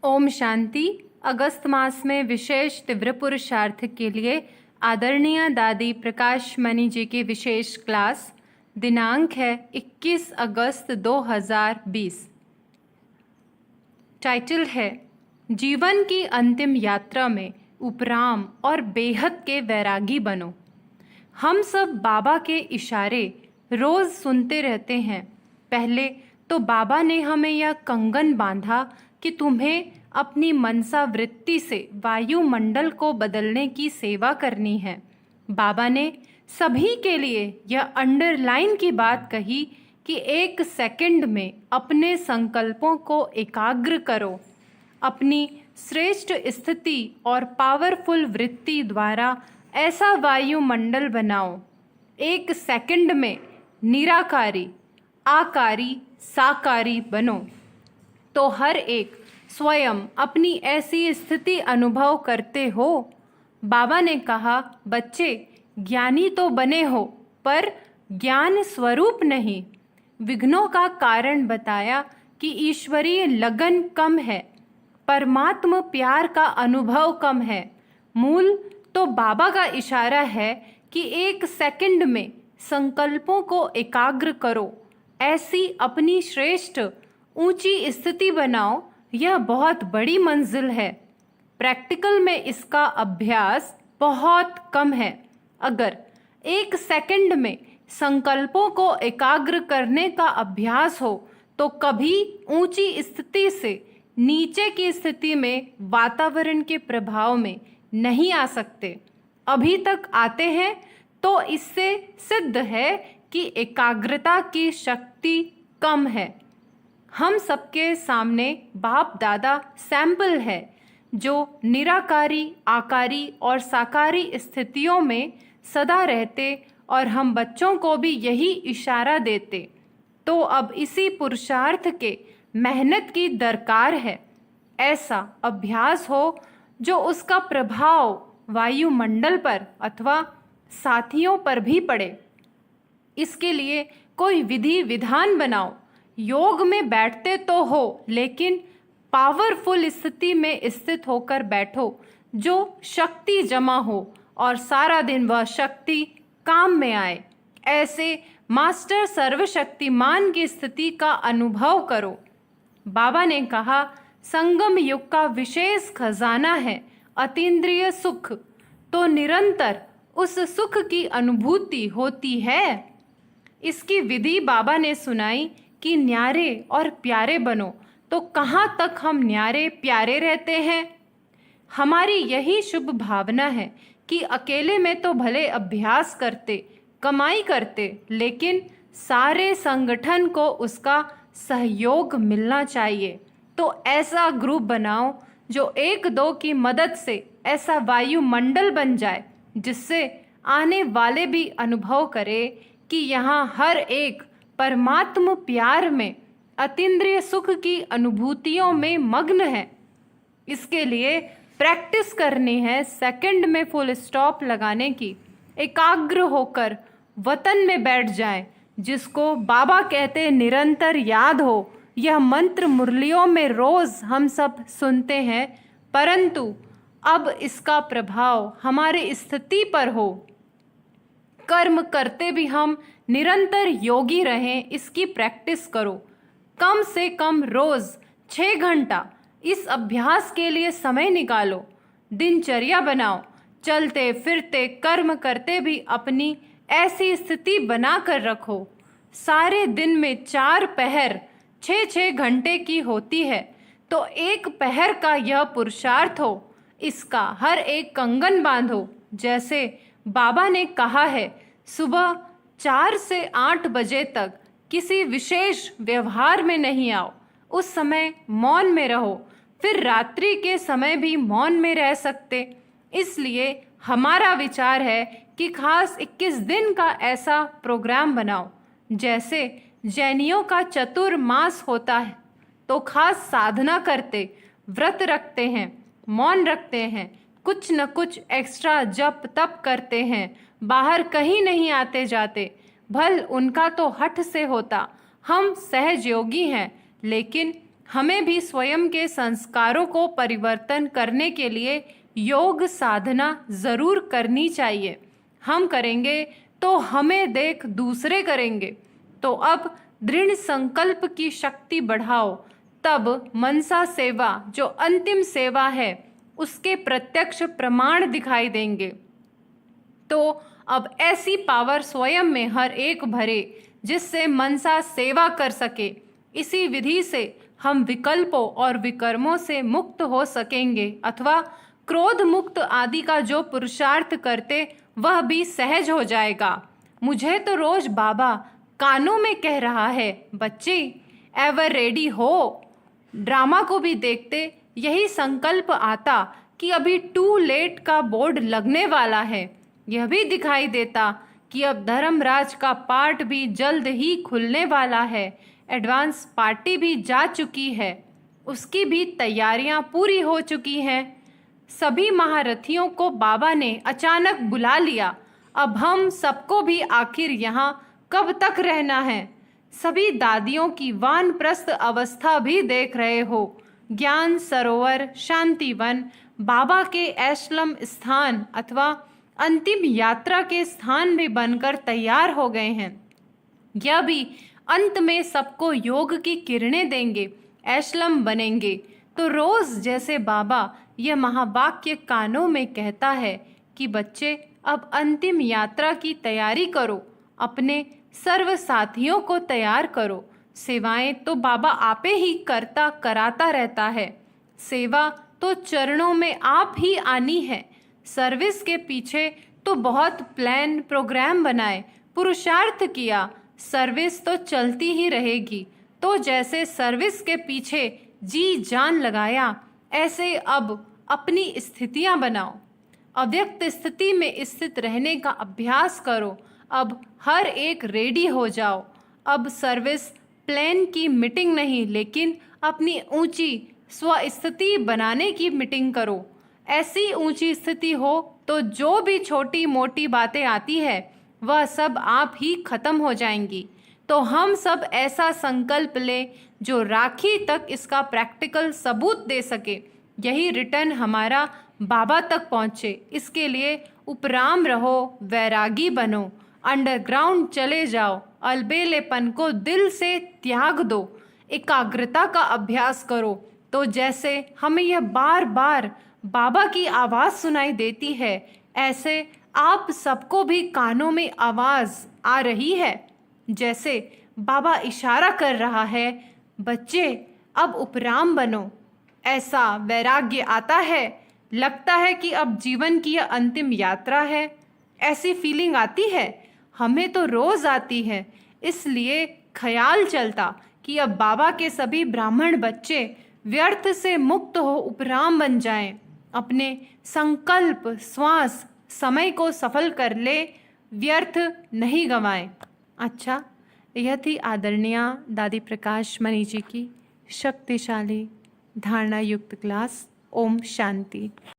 ओम शांति। अगस्त मास में विशेष तीव्र पुरुषार्थ के लिए आदरणीय दादी प्रकाश मणि जी की विशेष क्लास। दिनांक है 21 अगस्त 2020। टाइटल है जीवन की अंतिम यात्रा में उपराम और बेहद के वैरागी बनो। हम सब बाबा के इशारे रोज सुनते रहते हैं। पहले तो बाबा ने हमें यह कंगन बांधा कि तुम्हें अपनी मनसा वृत्ति से वायुमंडल को बदलने की सेवा करनी है। बाबा ने सभी के लिए यह अंडरलाइन की बात कही कि 1 सेकंड में अपने संकल्पों को एकाग्र करो। अपनी श्रेष्ठ स्थिति और पावरफुल वृत्ति द्वारा ऐसा वायुमंडल बनाओ। 1 सेकंड में निराकारी, आकारी, साकारी बनो। तो हर एक स्वयं अपनी ऐसी स्थिति अनुभव करते हो। बाबा ने कहा, बच्चे ज्ञानी तो बने हो पर ज्ञान स्वरूप नहीं। विघ्नों का कारण बताया कि ईश्वरीय लगन कम है, परमात्म प्यार का अनुभव कम है। मूल तो बाबा का इशारा है कि 1 सेकंड में संकल्पों को एकाग्र करो, ऐसी अपनी श्रेष्ठ ऊंची स्थिति बनाओ। यह बहुत बड़ी मंजिल है। प्रैक्टिकल में इसका अभ्यास बहुत कम है। अगर 1 सेकंड में संकल्पों को एकाग्र करने का अभ्यास हो तो कभी ऊंची स्थिति से नीचे की स्थिति में वातावरण के प्रभाव में नहीं आ सकते। अभी तक आते हैं तो इससे सिद्ध है कि एकाग्रता की शक्ति कम है। हम सबके सामने बाप दादा सैंपल है जो निराकारी, आकारी और साकारी स्थितियों में सदा रहते और हम बच्चों को भी यही इशारा देते। तो अब इसी पुरुषार्थ के मेहनत की दरकार है। ऐसा अभ्यास हो जो उसका प्रभाव वायुमंडल पर अथवा साथियों पर भी पड़े। इसके लिए कोई विधि विधान बनाओ। योग में बैठते तो हो लेकिन पावरफुल स्थिति में स्थित होकर बैठो जो शक्ति जमा हो और सारा दिन वह शक्ति काम में आए। ऐसे मास्टर सर्वशक्तिमान की स्थिति का अनुभव करो। बाबा ने कहा, संगम युग का विशेष खजाना है अतीन्द्रिय सुख। तो निरंतर उस सुख की अनुभूति होती है। इसकी विधि बाबा ने सुनाई कि न्यारे और प्यारे बनो। तो कहाँ तक हम न्यारे प्यारे रहते हैं? हमारी यही शुभ भावना है कि अकेले में तो भले अभ्यास करते, कमाई करते, लेकिन सारे संगठन को उसका सहयोग मिलना चाहिए। तो ऐसा ग्रुप बनाओ जो 1-2 की मदद से ऐसा वायुमंडल बन जाए जिससे आने वाले भी अनुभव करे कि यहाँ हर एक परमात्म प्यार में अतीन्द्रिय सुख की अनुभूतियों में मग्न है। इसके लिए प्रैक्टिस करनी है सेकंड में फुल स्टॉप लगाने की। एकाग्र होकर वतन में बैठ जाएं, जिसको बाबा कहते निरंतर याद हो। यह मंत्र मुरलियों में रोज हम सब सुनते हैं, परंतु अब इसका प्रभाव हमारी स्थिति पर हो। कर्म करते भी हम निरंतर योगी रहें, इसकी प्रैक्टिस करो। कम से कम रोज 6 घंटा इस अभ्यास के लिए समय निकालो। दिनचर्या बनाओ। चलते फिरते कर्म करते भी अपनी ऐसी स्थिति बना कर रखो। सारे दिन में 4 पहर 6-6 घंटे की होती है, तो 1 पहर का यह पुरुषार्थ हो। इसका हर एक कंगन बांधो। जैसे बाबा ने कहा है, सुबह 4 से 8 बजे तक किसी विशेष व्यवहार में नहीं आओ। उस समय मौन में रहो। फिर रात्रि के समय भी मौन में रह सकते। इसलिए हमारा विचार है कि खास 21 दिन का ऐसा प्रोग्राम बनाओ। जैसे जैनियों का चतुर्मास होता है तो खास साधना करते, व्रत रखते हैं, मौन रखते हैं, कुछ न कुछ एक्स्ट्रा जप तप करते हैं, बाहर कहीं नहीं आते जाते। भल उनका तो हठ से होता। हम सहज योगी हैं, लेकिन हमें भी स्वयं के संस्कारों को परिवर्तन करने के लिए योग साधना जरूर करनी चाहिए। हम करेंगे तो हमें देख दूसरे करेंगे। तो अब दृढ़ संकल्प की शक्ति बढ़ाओ, तब मनसा सेवा जो अंतिम सेवा है उसके प्रत्यक्ष प्रमाण दिखाई देंगे। तो अब ऐसी पावर स्वयं में हर एक भरे जिससे मनसा सेवा कर सके। इसी विधि से हम विकल्पों और विकर्मों से मुक्त हो सकेंगे, अथवा क्रोध मुक्त आदि का जो पुरुषार्थ करते वह भी सहज हो जाएगा। मुझे तो रोज बाबा कानों में कह रहा है, बच्चे एवर रेडी हो। ड्रामा को भी देखते यही संकल्प आता कि अभी टू लेट का बोर्ड लगने वाला है। यह भी दिखाई देता कि अब धर्मराज का पार्ट भी जल्द ही खुलने वाला है। एडवांस पार्टी भी जा चुकी है, उसकी भी तैयारियां पूरी हो चुकी हैं। सभी महारथियों को बाबा ने अचानक बुला लिया। अब हम सबको भी आखिर यहाँ कब तक रहना है? सभी दादियों की वानप्रस्थ अवस्था भी देख रहे हो। ज्ञान सरोवर, शांतिवन, बाबा के एशलम स्थान अथवा अंतिम यात्रा के स्थान भी बनकर तैयार हो गए हैं। यह भी अंत में सबको योग की किरणें देंगे, एशलम बनेंगे। तो रोज जैसे बाबा यह महावाक्य कानों में कहता है कि बच्चे अब अंतिम यात्रा की तैयारी करो, अपने सर्व साथियों को तैयार करो। सेवाएं तो बाबा आपे ही करता कराता रहता है। सेवा तो चरणों में आप ही आनी है। सर्विस के पीछे तो बहुत प्लान प्रोग्राम बनाए, पुरुषार्थ किया, सर्विस तो चलती ही रहेगी। तो जैसे सर्विस के पीछे जी जान लगाया, ऐसे अब अपनी स्थितियां बनाओ। अव्यक्त स्थिति में स्थित रहने का अभ्यास करो। अब हर एक रेडी हो जाओ। अब सर्विस प्लान की मीटिंग नहीं, लेकिन अपनी ऊंची स्वस्थिति बनाने की मीटिंग करो। ऐसी ऊंची स्थिति हो तो जो भी छोटी मोटी बातें आती है वह सब आप ही खत्म हो जाएंगी। तो हम सब ऐसा संकल्प ले जो राखी तक इसका प्रैक्टिकल सबूत दे सके। यही रिटर्न हमारा बाबा तक पहुँचे। इसके लिए उपराम रहो, वैरागी बनो, अंडरग्राउंड चले जाओ, अलबेलेपन को दिल से त्याग दो, एकाग्रता का अभ्यास करो। तो जैसे हमें यह बार बार बाबा की आवाज़ सुनाई देती है, ऐसे आप सबको भी कानों में आवाज़ आ रही है। जैसे बाबा इशारा कर रहा है, बच्चे अब उपराम बनो। ऐसा वैराग्य आता है, लगता है कि अब जीवन की यह अंतिम यात्रा है। ऐसी फीलिंग आती है, हमें तो रोज़ आती है। इसलिए ख्याल चलता कि अब बाबा के सभी ब्राह्मण बच्चे व्यर्थ से मुक्त हो उपराम बन जाएं। अपने संकल्प, श्वास, समय को सफल कर ले, व्यर्थ नहीं गंवाएं। अच्छा, यह थी आदरणीय दादी प्रकाश मणि जी की शक्तिशाली धारणा युक्त क्लास। ओम शांति।